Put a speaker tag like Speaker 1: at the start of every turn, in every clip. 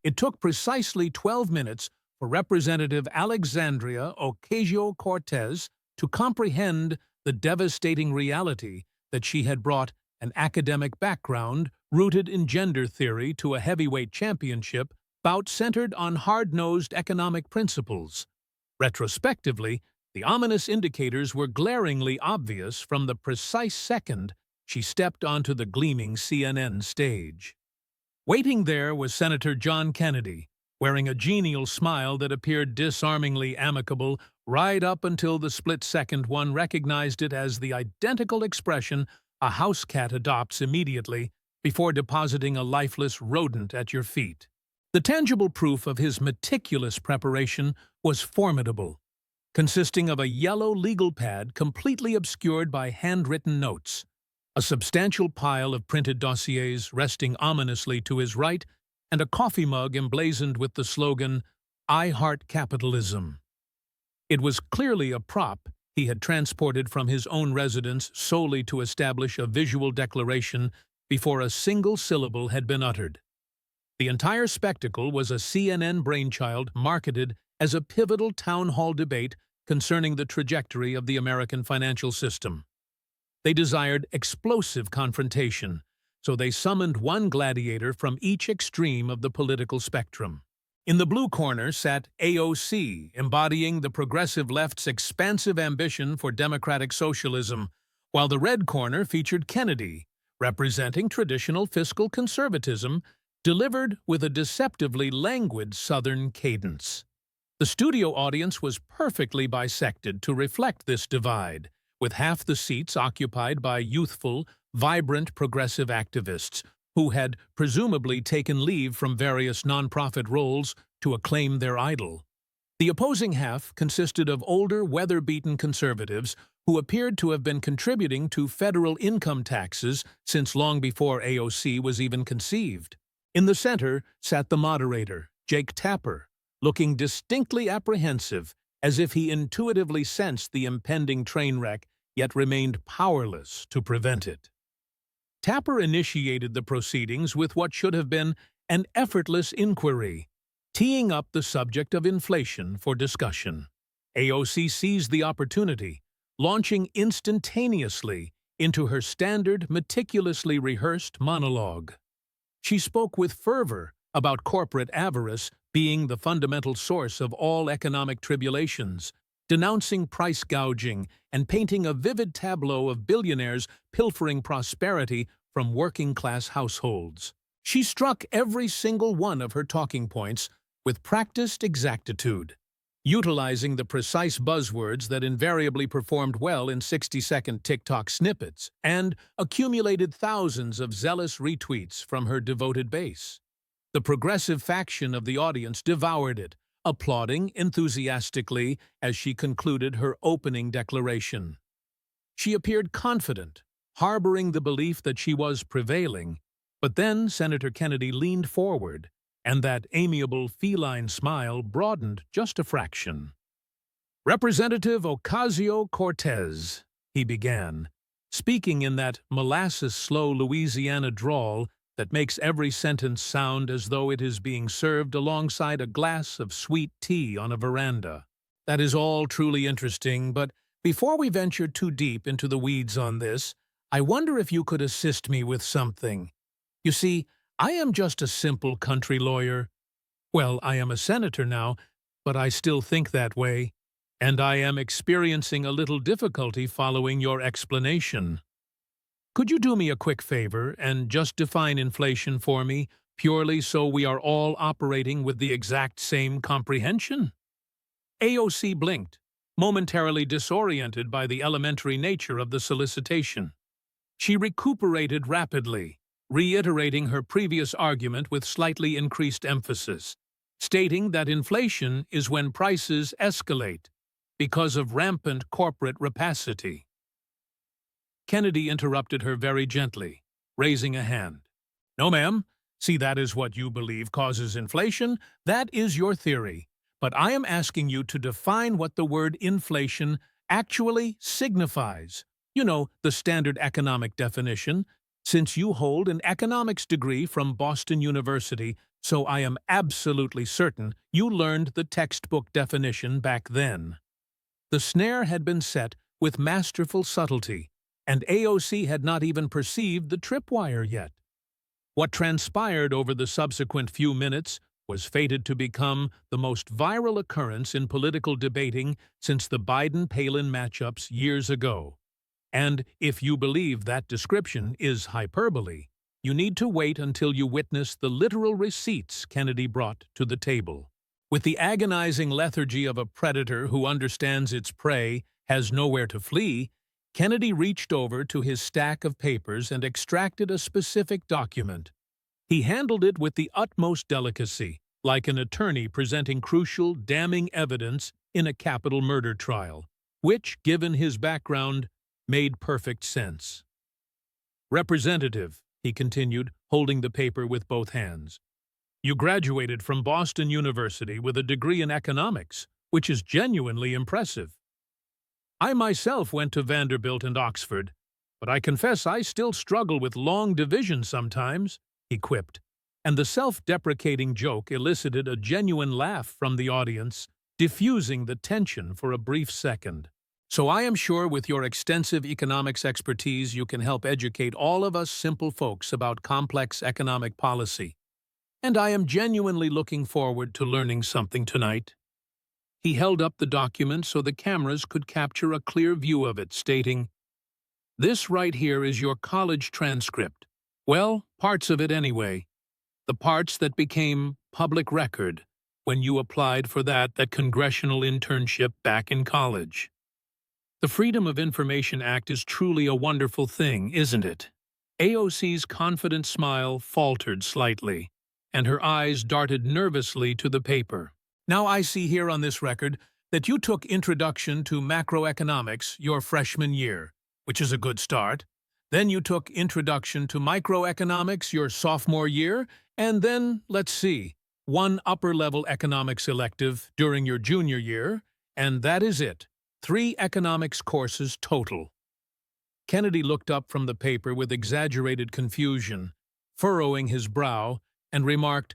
Speaker 1: It took precisely 12 minutes for Representative Alexandria Ocasio-Cortez to comprehend the devastating reality that she had brought an academic background rooted in gender theory to a heavyweight championship bout centered on hard-nosed economic principles. Retrospectively, the ominous indicators were glaringly obvious from the precise second she stepped onto the gleaming CNN stage. Waiting there was Senator John Kennedy, wearing a genial smile that appeared disarmingly amicable right up until the split second one recognized it as the identical expression a house cat adopts immediately before depositing a lifeless rodent at your feet. The tangible proof of his meticulous preparation was formidable, consisting of a yellow legal pad completely obscured by handwritten notes, a substantial pile of printed dossiers resting ominously to his right, and a coffee mug emblazoned with the slogan, "I Heart Capitalism." It was clearly a prop he had transported from his own residence solely to establish a visual declaration before a single syllable had been uttered. The entire spectacle was a CNN brainchild marketed as a pivotal town hall debate concerning the trajectory of the American financial system. They desired explosive confrontation, so they summoned one gladiator from each extreme of the political spectrum. In the blue corner sat AOC, embodying the progressive left's expansive ambition for democratic socialism, while the red corner featured Kennedy, representing traditional fiscal conservatism, delivered with a deceptively languid Southern cadence. The studio audience was perfectly bisected to reflect this divide, with half the seats occupied by youthful, vibrant progressive activists who had presumably taken leave from various nonprofit roles to acclaim their idol. The opposing half consisted of older, weather-beaten conservatives who appeared to have been contributing to federal income taxes since long before AOC was even conceived. In the center sat the moderator, Jake Tapper, looking distinctly apprehensive, as if he intuitively sensed the impending train wreck, yet remained powerless to prevent it. Tapper initiated the proceedings with what should have been an effortless inquiry, teeing up the subject of inflation for discussion. AOC seized the opportunity, launching instantaneously into her standard, meticulously rehearsed monologue. She spoke with fervor about corporate avarice being the fundamental source of all economic tribulations, denouncing price gouging and painting a vivid tableau of billionaires pilfering prosperity from working-class households. She struck every single one of her talking points with practiced exactitude, utilizing the precise buzzwords that invariably performed well in 60-second TikTok snippets and accumulated thousands of zealous retweets from her devoted base. The progressive faction of the audience devoured it, applauding enthusiastically as she concluded her opening declaration. She appeared confident, harboring the belief that she was prevailing, but then Senator Kennedy leaned forward, and that amiable feline smile broadened just a fraction. "Representative Ocasio-Cortez," he began, speaking in that molasses-slow Louisiana drawl that makes every sentence sound as though it is being served alongside a glass of sweet tea on a veranda. "That is all truly interesting, but before we venture too deep into the weeds on this, I wonder if you could assist me with something. You see, I am just a simple country lawyer. Well, I am a senator now, but I still think that way, and I am experiencing a little difficulty following your explanation. Could you do me a quick favor and just define inflation for me, purely so we are all operating with the exact same comprehension?" AOC blinked, momentarily disoriented by the elementary nature of the solicitation. She recuperated rapidly, reiterating her previous argument with slightly increased emphasis, stating that inflation is when prices escalate because of rampant corporate rapacity. Kennedy interrupted her very gently, raising a hand. "No, ma'am. See, that is what you believe causes inflation. That is your theory. But I am asking you to define what the word inflation actually signifies. You know, the standard economic definition. Since you hold an economics degree from Boston University, so I am absolutely certain you learned the textbook definition back then. The snare had been set with masterful subtlety, and AOC had not even perceived the tripwire yet. What transpired over the subsequent few minutes was fated to become the most viral occurrence in political debating since the Biden-Palin matchups years ago. And if you believe that description is hyperbole, you need to wait until you witness the literal receipts Kennedy brought to the table. With the agonizing lethargy of a predator who understands its prey has nowhere to flee, Kennedy reached over to his stack of papers and extracted a specific document. He handled it with the utmost delicacy, like an attorney presenting crucial, damning evidence in a capital murder trial, which, given his background, made perfect sense. "Representative," he continued, holding the paper with both hands, "you graduated from Boston University with a degree in economics, which is genuinely impressive. I myself went to Vanderbilt and Oxford, but I confess I still struggle with long division sometimes," he quipped, and the self-deprecating joke elicited a genuine laugh from the audience, diffusing the tension for a brief second. "So I am sure with your extensive economics expertise you can help educate all of us simple folks about complex economic policy. And I am genuinely looking forward to learning something tonight." He held up the document so the cameras could capture a clear view of it, stating, "This right here is your college transcript. Well, parts of it anyway. The parts that became public record when you applied for that congressional internship back in college. The Freedom of Information Act is truly a wonderful thing, isn't it?" AOC's confident smile faltered slightly, and her eyes darted nervously to the paper. "Now I see here on this record that you took Introduction to Macroeconomics your freshman year, which is a good start. Then you took Introduction to Microeconomics your sophomore year, and then, let's see, one upper-level economics elective during your junior year, and that is it. 3 economics courses total." Kennedy looked up from the paper with exaggerated confusion, furrowing his brow, and remarked,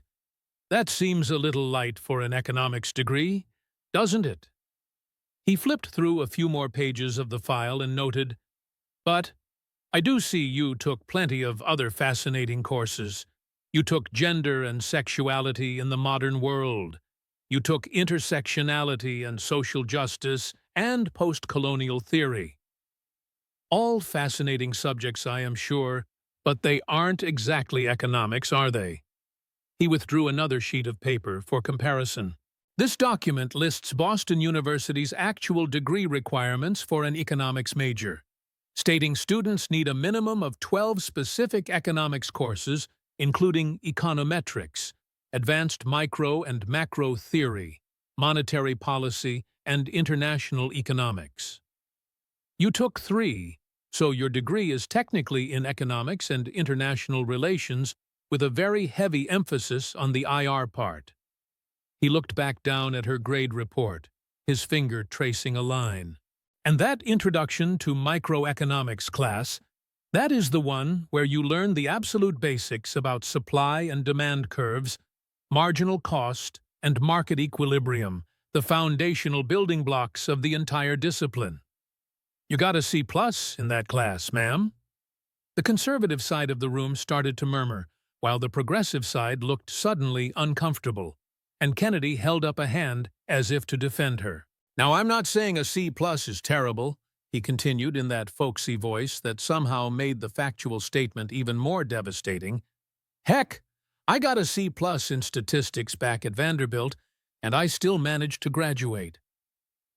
Speaker 1: "That seems a little light for an economics degree, doesn't it?" He flipped through a few more pages of the file and noted, "But I do see you took plenty of other fascinating courses. You took Gender and Sexuality in the Modern World. You took Intersectionality and Social Justice and Post-Colonial Theory. All fascinating subjects, I am sure, but they aren't exactly economics, are they?" He withdrew another sheet of paper for comparison. "This document lists Boston University's actual degree requirements for an economics major, stating students need a minimum of 12 specific economics courses, including econometrics, advanced micro and macro theory, monetary policy, and international economics. You took 3, so your degree is technically in economics and international relations with a very heavy emphasis on the IR part." He looked back down at her grade report, his finger tracing a line. "And that Introduction to Microeconomics class, that is the one where you learn the absolute basics about supply and demand curves, marginal cost, and market equilibrium, the foundational building blocks of the entire discipline. You got a C+ in that class, ma'am." The conservative side of the room started to murmur, while the progressive side looked suddenly uncomfortable, and Kennedy held up a hand as if to defend her. "Now, I'm not saying a C+ is terrible," he continued in that folksy voice that somehow made the factual statement even more devastating. "Heck, I got a C+ in statistics back at Vanderbilt, and I still managed to graduate.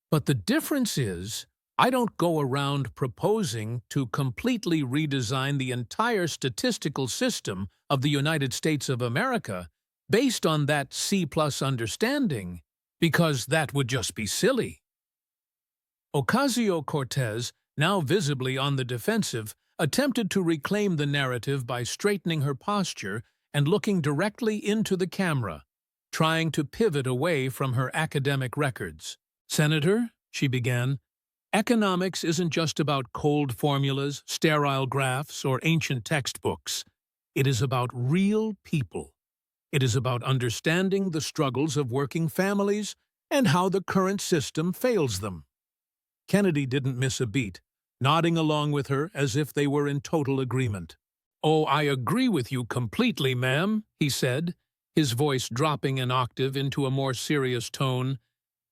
Speaker 1: But the difference is, I don't go around proposing to completely redesign the entire statistical system of the United States of America based on that C+ understanding, because that would just be silly." Ocasio-Cortez, now visibly on the defensive, attempted to reclaim the narrative by straightening her posture and looking directly into the camera, trying to pivot away from her academic records. "Senator," she began, Economics isn't just about cold formulas, sterile graphs, or ancient textbooks. It is about real people. It is about understanding the struggles of working families and how the current system fails them. Kennedy didn't miss a beat, nodding along with her as if they were in total agreement. "Oh, I agree with you completely, ma'am," he said, his voice dropping an octave into a more serious tone.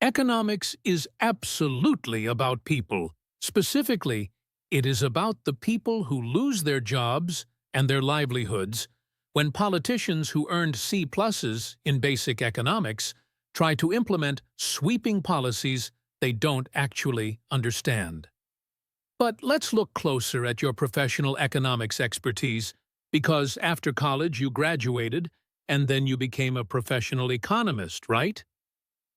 Speaker 1: "Economics is absolutely about people. Specifically, it is about the people who lose their jobs and their livelihoods when politicians who earned C+s in basic economics try to implement sweeping policies they don't actually understand." But let's look closer at your professional economics expertise, because after college you graduated and then you became a professional economist, right?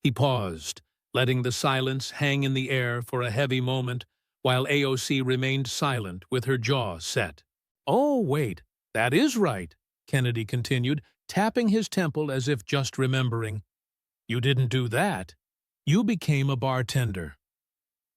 Speaker 1: He paused, letting the silence hang in the air for a heavy moment while AOC remained silent with her jaw set. "Oh, wait, that is right," Kennedy continued, tapping his temple as if just remembering. "You didn't do that. You became a bartender.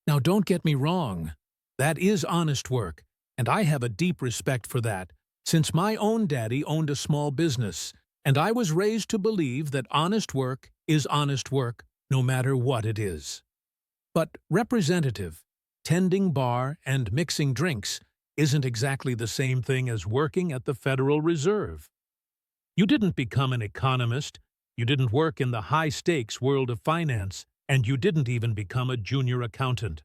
Speaker 1: Now, don't get me wrong. That is honest work, and I have a deep respect for that, since my own daddy owned a small business, and I was raised to believe that honest work is honest work, no matter what it is. But representative, tending bar and mixing drinks isn't exactly the same thing as working at the Federal Reserve. You didn't become an economist, you didn't work in the high-stakes world of finance, and you didn't even become a junior accountant.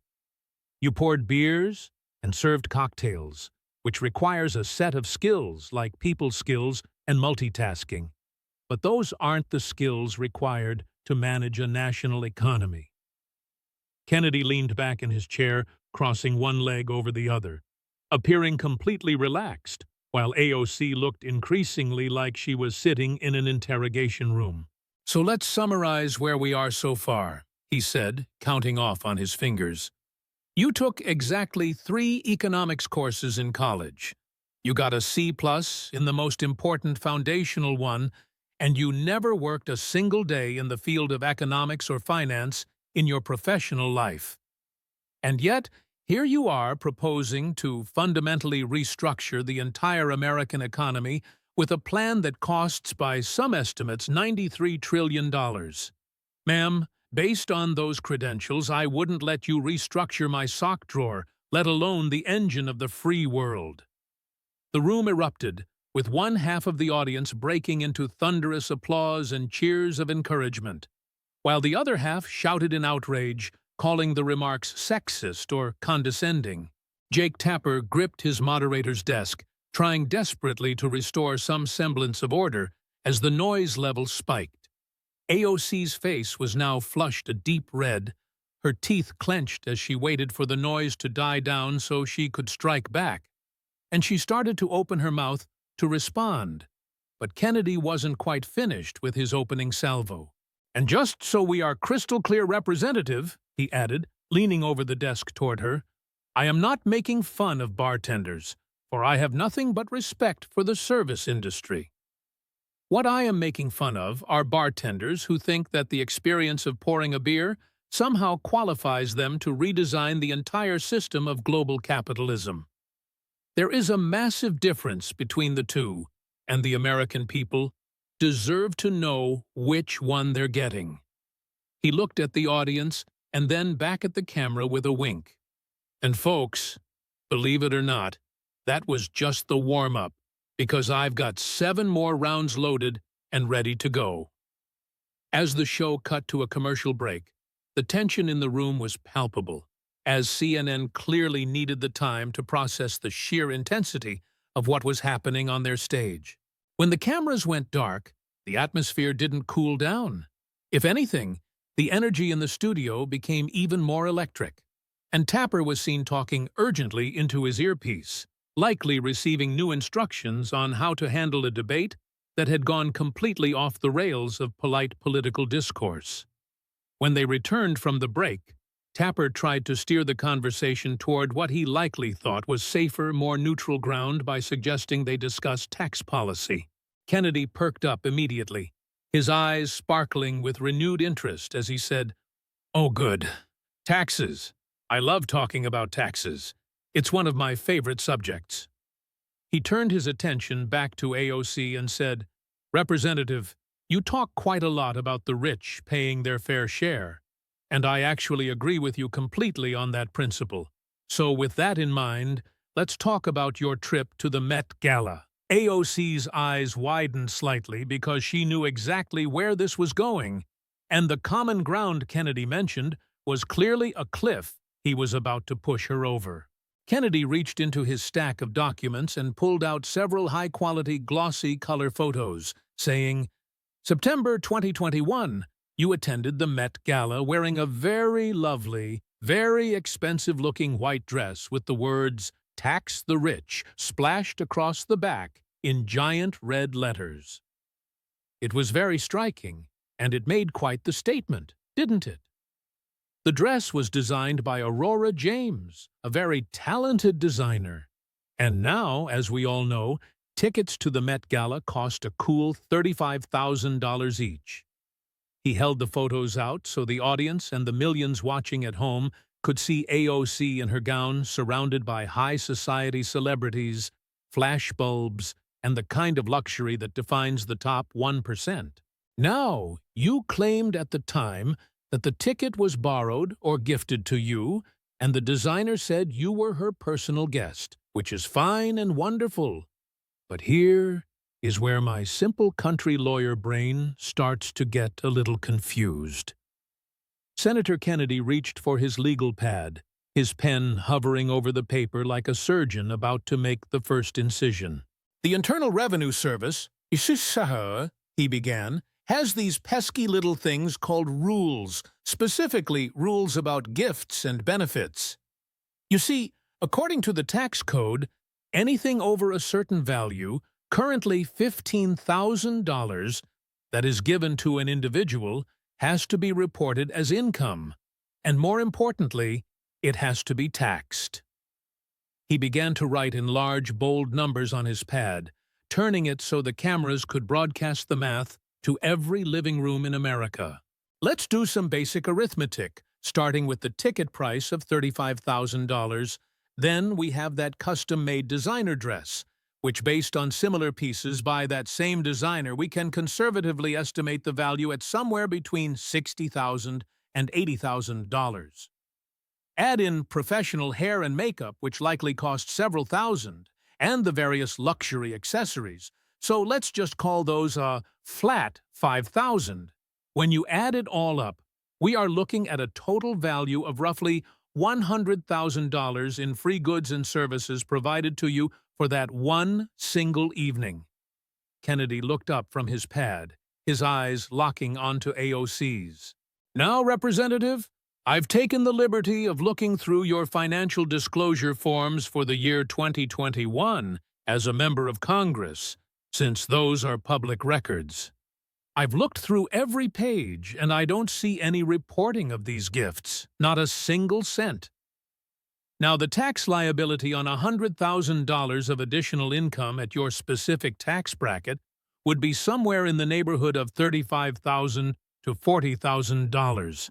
Speaker 1: You poured beers and served cocktails, which requires a set of skills like people skills and multitasking. But those aren't the skills required to manage a national economy." Kennedy leaned back in his chair, crossing one leg over the other, appearing completely relaxed, while AOC looked increasingly like she was sitting in an interrogation room. "So let's summarize where we are so far," he said, counting off on his fingers. "You took exactly 3 economics courses in college. You got a C+ in the most important foundational one, and you never worked a single day in the field of economics or finance in your professional life. And yet, here you are proposing to fundamentally restructure the entire American economy with a plan that costs, by some estimates, $93 trillion. Ma'am, based on those credentials, I wouldn't let you restructure my sock drawer, let alone the engine of the free world." The room erupted, with one half of the audience breaking into thunderous applause and cheers of encouragement, while the other half shouted in outrage, calling the remarks sexist or condescending. Jake Tapper gripped his moderator's desk, trying desperately to restore some semblance of order as the noise level spiked. AOC's face was now flushed a deep red, her teeth clenched as she waited for the noise to die down so she could strike back, and she started to open her mouth to respond. But Kennedy wasn't quite finished with his opening salvo. "And just so we are crystal clear, representative," he added, leaning over the desk toward her, "I am not making fun of bartenders, for I have nothing but respect for the service industry. What I am making fun of are bartenders who think that the experience of pouring a beer somehow qualifies them to redesign the entire system of global capitalism. There is a massive difference between the two, and the American people deserve to know which one they're getting." He looked at the audience and then back at the camera with a wink. "And folks, believe it or not, that was just the warm-up, because I've got 7 more rounds loaded and ready to go." As the show cut to a commercial break, the tension in the room was palpable, as CNN clearly needed the time to process the sheer intensity of what was happening on their stage. When the cameras went dark, the atmosphere didn't cool down. If anything, the energy in the studio became even more electric, and Tapper was seen talking urgently into his earpiece, likely receiving new instructions on how to handle a debate that had gone completely off the rails of polite political discourse. When they returned from the break, Tapper tried to steer the conversation toward what he likely thought was safer, more neutral ground by suggesting they discuss tax policy. Kennedy perked up immediately, his eyes sparkling with renewed interest as he said, "Oh, good. Taxes. I love talking about taxes. It's one of my favorite subjects. He turned his attention back to AOC and said, Representative, you talk quite a lot about the rich paying their fair share, and I actually agree with you completely on that principle. So with that in mind, let's talk about your trip to the Met Gala. AOC's eyes widened slightly because she knew exactly where this was going, and the common ground Kennedy mentioned was clearly a cliff he was about to push her over. Kennedy reached into his stack of documents and pulled out several high-quality, glossy color photos, saying, September 2021, you attended the Met Gala wearing a very lovely, very expensive-looking white dress with the words, Tax the Rich, splashed across the back in giant red letters. It was very striking, and it made quite the statement, didn't it? The dress was designed by Aurora James, a very talented designer. And now, as we all know, tickets to the Met Gala cost a cool $35,000 each. He held the photos out so the audience and the millions watching at home could see AOC in her gown surrounded by high society celebrities, flash bulbs, and the kind of luxury that defines the top 1%. Now, you claimed at the time that the ticket was borrowed or gifted to you, and the designer said you were her personal guest, which is fine and wonderful. But here is where my simple country lawyer brain starts to get a little confused. Senator Kennedy reached for his legal pad, his pen hovering over the paper like a surgeon about to make the first incision. The Internal Revenue Service, he began, has these pesky little things called rules, specifically rules about gifts and benefits. You see, according to the tax code, anything over a certain value, currently $15,000, that is given to an individual, has to be reported as income, and more importantly, it has to be taxed. He began to write in large, bold numbers on his pad, turning it so the cameras could broadcast the math to every living room in America. Let's do some basic arithmetic, starting with the ticket price of $35,000. Then we have that custom-made designer dress, which based on similar pieces by that same designer, we can conservatively estimate the value at somewhere between $60,000 and $80,000. Add in professional hair and makeup, which likely cost several thousand, and the various luxury accessories. So let's just call those a flat $5,000. When you add it all up, we are looking at a total value of roughly $100,000 in free goods and services provided to you for that one single evening. Kennedy looked up from his pad, his eyes locking onto AOC's. Now, Representative, I've taken the liberty of looking through your financial disclosure forms for the year 2021 as a member of Congress, since those are public records. I've looked through every page, and I don't see any reporting of these gifts, not a single cent. Now, the tax liability on $100,000 of additional income at your specific tax bracket would be somewhere in the neighborhood of $35,000 to $40,000.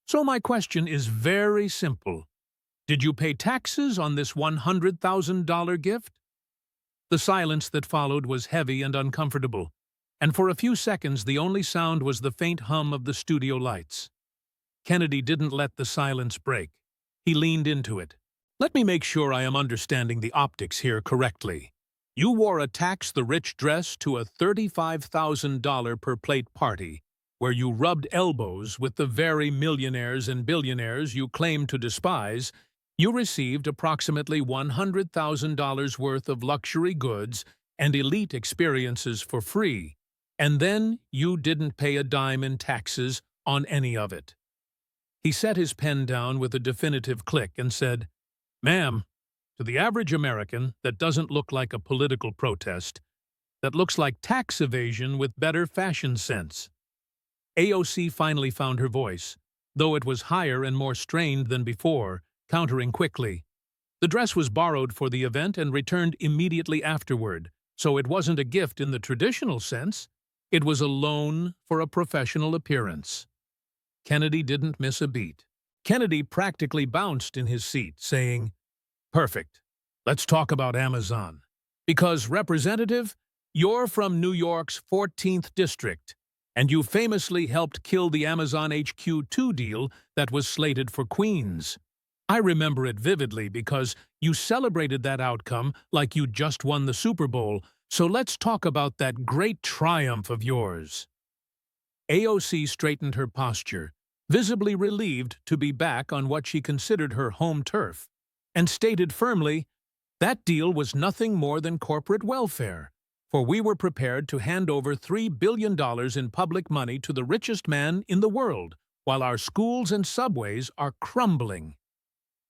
Speaker 1: So my question is very simple. Did you pay taxes on this $100,000 gift? The silence that followed was heavy and uncomfortable, and for a few seconds the only sound was the faint hum of the studio lights. Kennedy didn't let the silence break. He leaned into it. Let me make sure I am understanding the optics here correctly. You wore a tax-the-rich dress to a $35,000 per plate party, where you rubbed elbows with the very millionaires and billionaires you claim to despise. You received approximately $100,000 worth of luxury goods and elite experiences for free, and then you didn't pay a dime in taxes on any of it. He set his pen down with a definitive click and said, Ma'am, to the average American, that doesn't look like a political protest. That looks like tax evasion with better fashion sense. AOC finally found her voice, though it was higher and more strained than before, countering quickly. The dress was borrowed for the event and returned immediately afterward, so it wasn't a gift in the traditional sense. It was a loan for a professional appearance. Kennedy didn't miss a beat. Kennedy practically bounced in his seat, saying, "Perfect. Let's talk about Amazon. Because, Representative, you're from New York's 14th District, and you famously helped kill the Amazon HQ2 deal that was slated for Queens. I remember it vividly because you celebrated that outcome like you'd just won the Super Bowl, so let's talk about that great triumph of yours." AOC straightened her posture, visibly relieved to be back on what she considered her home turf, and stated firmly, "That deal was nothing more than corporate welfare, for we were prepared to hand over $3 billion in public money to the richest man in the world, while our schools and subways are crumbling."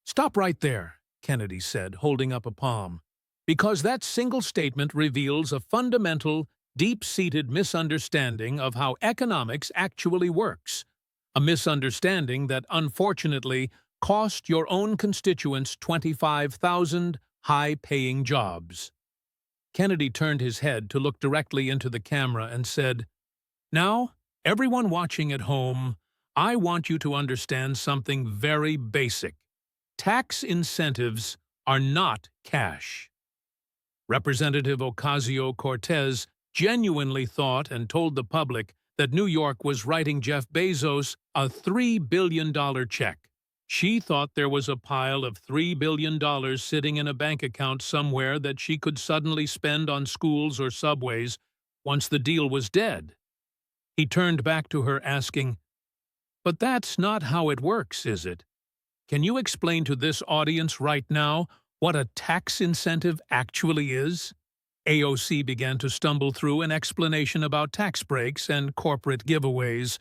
Speaker 1: "Stop right there," Kennedy said, holding up a palm, "because that single statement reveals a fundamental, deep-seated misunderstanding of how economics actually works, a misunderstanding that, unfortunately, cost your own constituents 25,000 high-paying jobs." Kennedy turned his head to look directly into the camera and said, "Now, everyone watching at home, I want you to understand something very basic. Tax incentives are not cash." Representative Ocasio-Cortez genuinely thought and told the public that New York was writing Jeff Bezos a $3 billion check. She thought there was a pile of $3 billion sitting in a bank account somewhere that she could suddenly spend on schools or subways once the deal was dead. He turned back to her asking, "But that's not how it works, is it? Can you explain to this audience right now what a tax incentive actually is?" AOC began to stumble through an explanation about tax breaks and corporate giveaways,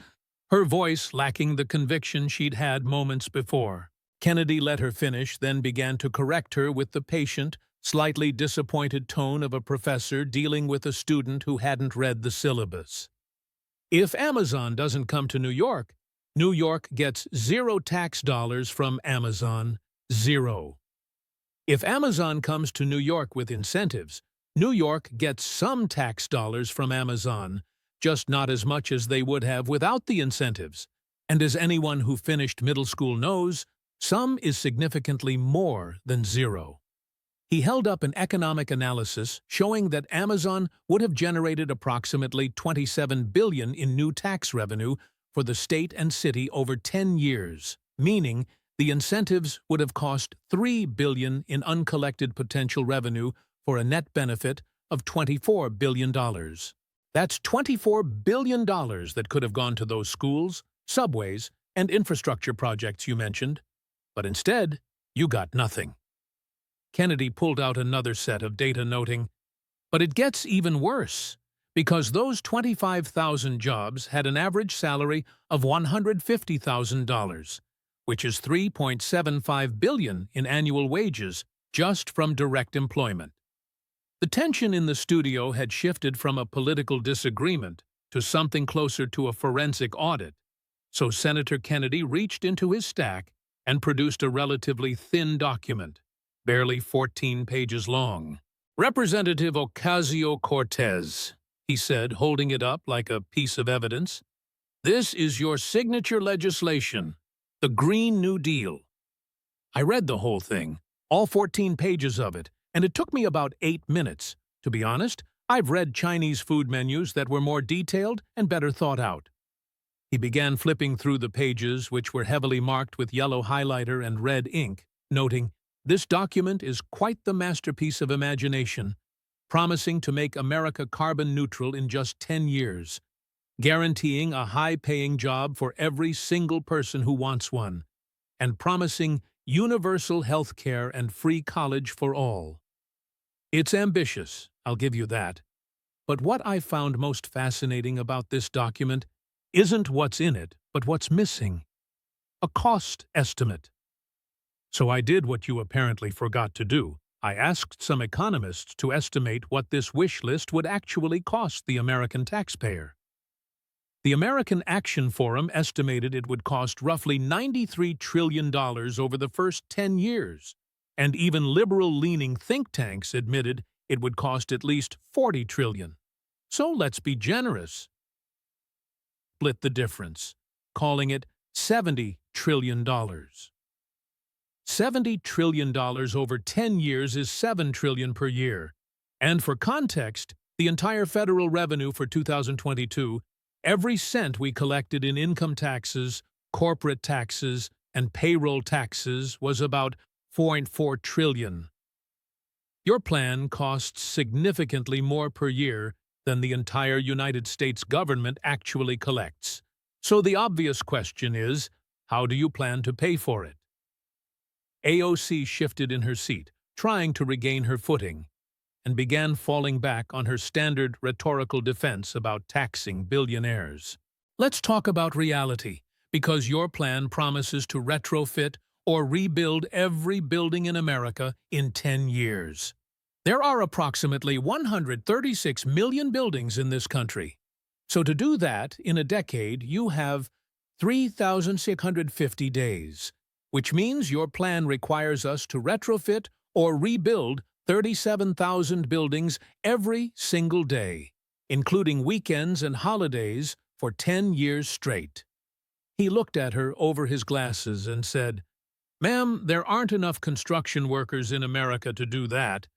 Speaker 1: her voice lacking the conviction she'd had moments before. Kennedy let her finish, then began to correct her with the patient, slightly disappointed tone of a professor dealing with a student who hadn't read the syllabus. If Amazon doesn't come to New York gets $0 tax dollars from Amazon, zero. If Amazon comes to New York with incentives, New York gets some tax dollars from Amazon, just not as much as they would have without the incentives. And as anyone who finished middle school knows, some is significantly more than zero. He held up an economic analysis showing that Amazon would have generated approximately $27 billion in new tax revenue for the state and city over 10 years, meaning the incentives would have cost $3 billion in uncollected potential revenue for a net benefit of $24 billion. That's $24 billion that could have gone to those schools, subways, and infrastructure projects you mentioned. But instead, you got nothing. Kennedy pulled out another set of data noting, "But it gets even worse, because those 25,000 jobs had an average salary of $150,000, which is $3.75 billion in annual wages just from direct employment." The tension in the studio had shifted from a political disagreement to something closer to a forensic audit, so Senator Kennedy reached into his stack and produced a relatively thin document, barely 14 pages long. "Representative Ocasio-Cortez," he said, holding it up like a piece of evidence, "this is your signature legislation, the Green New Deal." I read the whole thing, all 14 pages of it, and it took me about 8 minutes. To be honest, I've read Chinese food menus that were more detailed and better thought out. He began flipping through the pages, which were heavily marked with yellow highlighter and red ink, noting, "This document is quite the masterpiece of imagination, promising to make America carbon neutral in just 10 years, guaranteeing a high-paying job for every single person who wants one, and promising universal health care and free college for all." It's ambitious, I'll give you that. But what I found most fascinating about this document isn't what's in it, but what's missing. A cost estimate. So I did what you apparently forgot to do. I asked some economists to estimate what this wish list would actually cost the American taxpayer. The American Action Forum estimated it would cost roughly $93 trillion over the first 10 years, and even liberal-leaning think tanks admitted it would cost at least $40 trillion. So let's be generous. Split the difference, calling it $70 trillion. $70 trillion over 10 years is $7 trillion per year. And for context, the entire federal revenue for 2022, every cent we collected in income taxes, corporate taxes, and payroll taxes was about $4.4 trillion. Your plan costs significantly more per year than the entire United States government actually collects. So the obvious question is, how do you plan to pay for it? AOC shifted in her seat, trying to regain her footing, and began falling back on her standard rhetorical defense about taxing billionaires. Let's talk about reality, because your plan promises to retrofit or rebuild every building in America in 10 years. There are approximately 136 million buildings in this country. So to do that in a decade, you have 3,650 days, which means your plan requires us to retrofit or rebuild 37,000 buildings every single day, including weekends and holidays, for 10 years straight. He looked at her over his glasses and said, "Ma'am, there aren't enough construction workers in America to do that.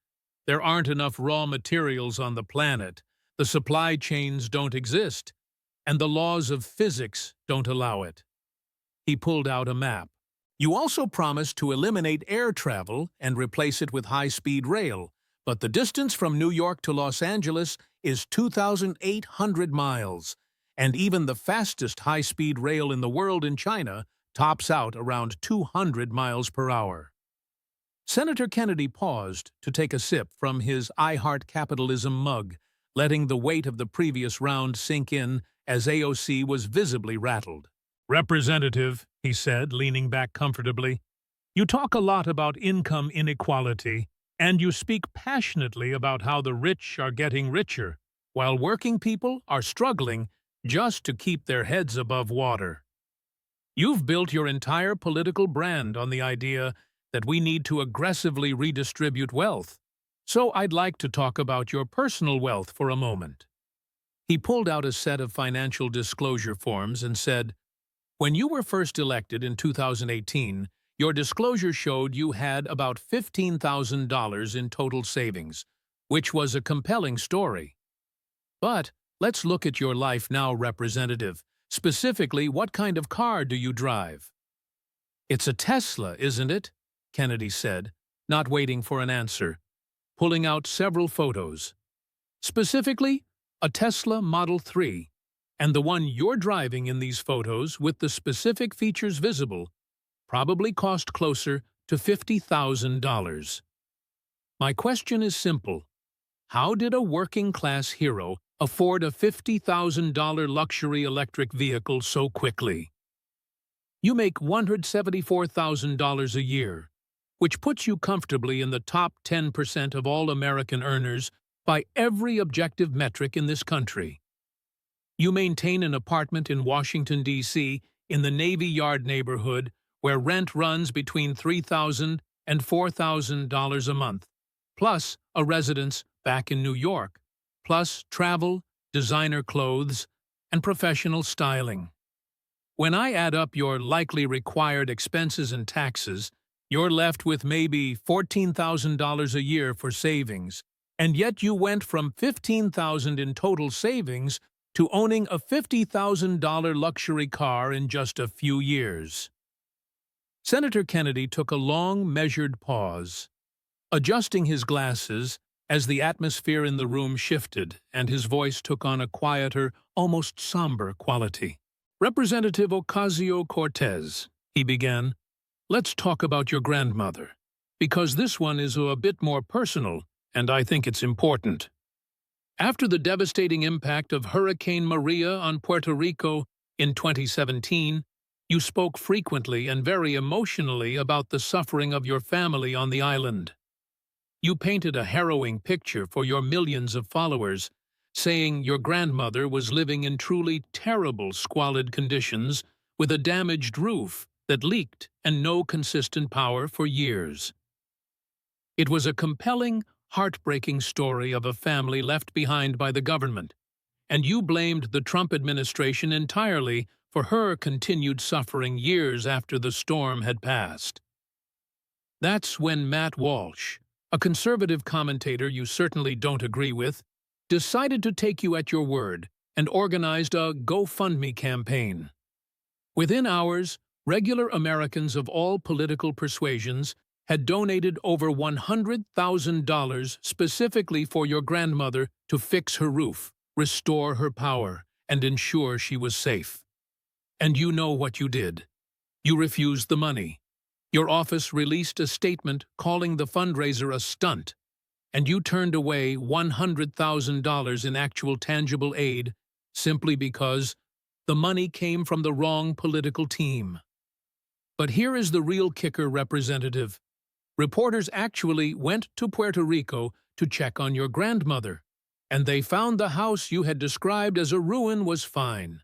Speaker 1: There aren't enough raw materials on the planet. The supply chains don't exist, and the laws of physics don't allow it." He pulled out a map. "You also promised to eliminate air travel and replace it with high-speed rail, but the distance from New York to Los Angeles is 2,800 miles, and even the fastest high-speed rail in the world in China tops out around 200 miles per hour. Senator Kennedy paused to take a sip from his I Heart Capitalism mug, letting the weight of the previous round sink in as AOC was visibly rattled. "Representative," he said, leaning back comfortably, "you talk a lot about income inequality, and you speak passionately about how the rich are getting richer, while working people are struggling just to keep their heads above water. You've built your entire political brand on the idea that we need to aggressively redistribute wealth, so I'd like to talk about your personal wealth for a moment." He pulled out a set of financial disclosure forms and said, "When you were first elected in 2018, your disclosure showed you had about $15,000 in total savings, which was a compelling story. But let's look at your life now, Representative. Specifically, what kind of car do you drive?" "It's a Tesla, isn't it?" Kennedy said, not waiting for an answer, pulling out several photos. "Specifically, a Tesla Model 3. And the one you're driving in these photos, with the specific features visible, probably cost closer to $50,000. My question is simple. How did a working-class hero afford a $50,000 luxury electric vehicle so quickly? You make $174,000 a year, which puts you comfortably in the top 10% of all American earners by every objective metric in this country. You maintain an apartment in Washington, D.C., in the Navy Yard neighborhood, where rent runs between $3,000 and $4,000 a month, plus a residence back in New York, plus travel, designer clothes, and professional styling. When I add up your likely required expenses and taxes, you're left with maybe $14,000 a year for savings, and yet you went from $15,000 in total savings to owning a $50,000 luxury car in just a few years." Senator Kennedy took a long, measured pause, adjusting his glasses as the atmosphere in the room shifted and his voice took on a quieter, almost somber quality. "Representative Ocasio-Cortez," he began, "let's talk about your grandmother, because this one is a bit more personal, and I think it's important. After the devastating impact of Hurricane Maria on Puerto Rico in 2017, you spoke frequently and very emotionally about the suffering of your family on the island. You painted a harrowing picture for your millions of followers, saying your grandmother was living in truly terrible squalid conditions with a damaged roof that leaked and no consistent power for years. It was a compelling, heartbreaking story of a family left behind by the government, and you blamed the Trump administration entirely for her continued suffering years after the storm had passed. That's when Matt Walsh, a conservative commentator you certainly don't agree with, decided to take you at your word and organized a GoFundMe campaign. Within hours, regular Americans of all political persuasions had donated over $100,000 specifically for your grandmother to fix her roof, restore her power, and ensure she was safe. And you know what you did. You refused the money. Your office released a statement calling the fundraiser a stunt, and you turned away $100,000 in actual tangible aid simply because the money came from the wrong political team. But here is the real kicker, Representative. Reporters actually went to Puerto Rico to check on your grandmother, and they found the house you had described as a ruin was fine.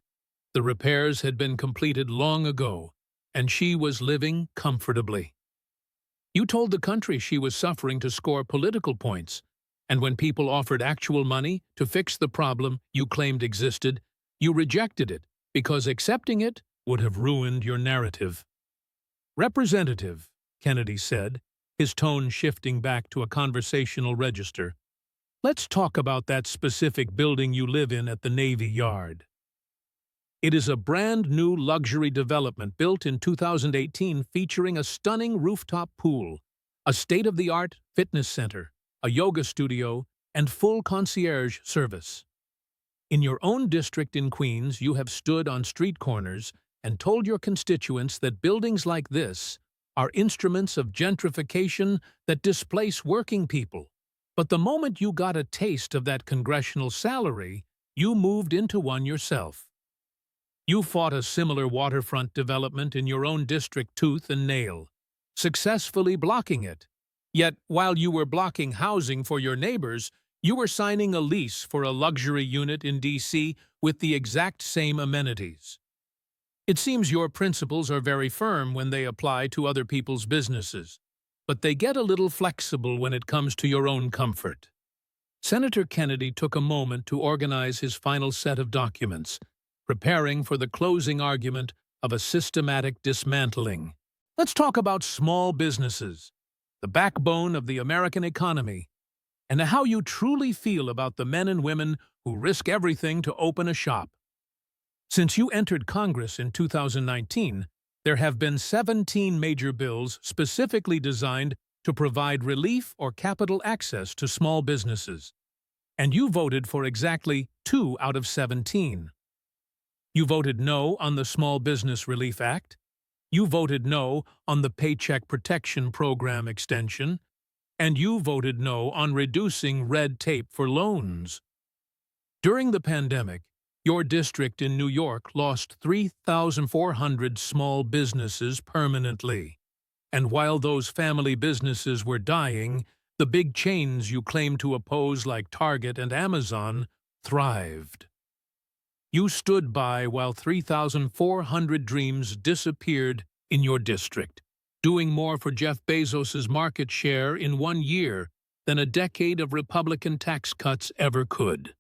Speaker 1: The repairs had been completed long ago, and she was living comfortably. You told the country she was suffering to score political points, and when people offered actual money to fix the problem you claimed existed, you rejected it because accepting it would have ruined your narrative. Representative, Kennedy said, his tone shifting back to a conversational register, let's talk about that specific building you live in at the Navy Yard. It is a brand-new luxury development built in 2018 featuring a stunning rooftop pool, a state-of-the-art fitness center, a yoga studio, and full concierge service. In your own district in Queens, you have stood on street corners and told your constituents that buildings like this are instruments of gentrification that displace working people. But the moment you got a taste of that congressional salary, you moved into one yourself. You fought a similar waterfront development in your own district tooth and nail, successfully blocking it. Yet, while you were blocking housing for your neighbors, you were signing a lease for a luxury unit in D.C. with the exact same amenities. It seems your principles are very firm when they apply to other people's businesses, but they get a little flexible when it comes to your own comfort. Senator Kennedy took a moment to organize his final set of documents, preparing for the closing argument of a systematic dismantling. Let's talk about small businesses, the backbone of the American economy, and how you truly feel about the men and women who risk everything to open a shop. Since you entered Congress in 2019, there have been 17 major bills specifically designed to provide relief or capital access to small businesses, and you voted for exactly 2 out of 17. You voted no on the Small Business Relief Act, you voted no on the Paycheck Protection Program extension, and you voted no on reducing red tape for loans. During the pandemic, your district in New York lost 3,400 small businesses permanently. And while those family businesses were dying, the big chains you claim to oppose like Target and Amazon thrived. You stood by while 3,400 dreams disappeared in your district, doing more for Jeff Bezos's market share in 1 year than a decade of Republican tax cuts ever could.